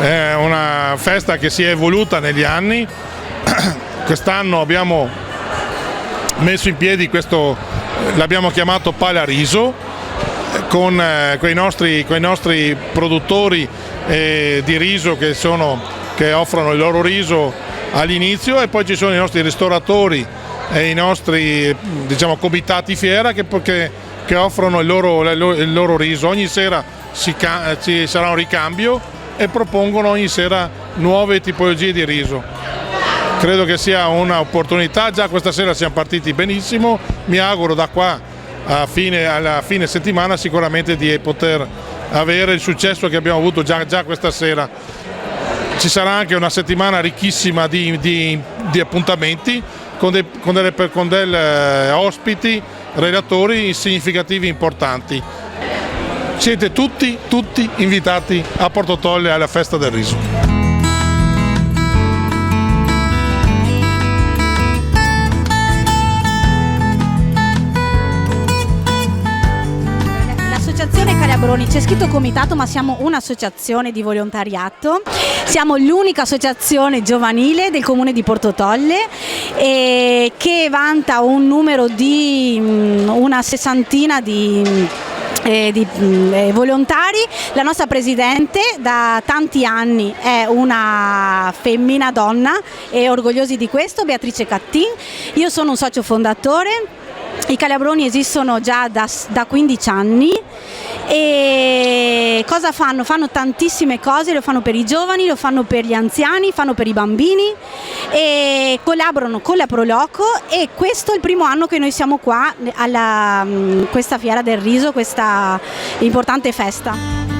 è una festa che si è evoluta negli anni. Quest'anno abbiamo messo in piedi questo, l'abbiamo chiamato Palariso, con i nostri produttori di riso che offrono il loro riso all'inizio, e poi ci sono i nostri ristoratori e i nostri, diciamo, comitati fiera che offrono il loro riso. Ogni sera ci sarà un ricambio e propongono ogni sera nuove tipologie di riso. Credo che sia un'opportunità, già questa sera siamo partiti benissimo, mi auguro da qua alla fine settimana sicuramente di poter avere il successo che abbiamo avuto già questa sera. Ci sarà anche una settimana ricchissima di appuntamenti con degli ospiti, relatori significativi importanti. Siete tutti invitati a Porto Tolle alla festa del riso. Calabroni, c'è scritto comitato, ma siamo un'associazione di volontariato, siamo l'unica associazione giovanile del comune di Porto Tolle che vanta un numero di una sessantina di volontari. La nostra presidente da tanti anni è una femmina donna e orgogliosi di questo, Beatrice Cattin. Io sono un socio fondatore. I Calabroni esistono già da 15 anni e cosa fanno? Fanno tantissime cose, lo fanno per i giovani, lo fanno per gli anziani, fanno per i bambini e collaborano con la Proloco, e questo è il primo anno che noi siamo qua alla questa fiera del riso, questa importante festa.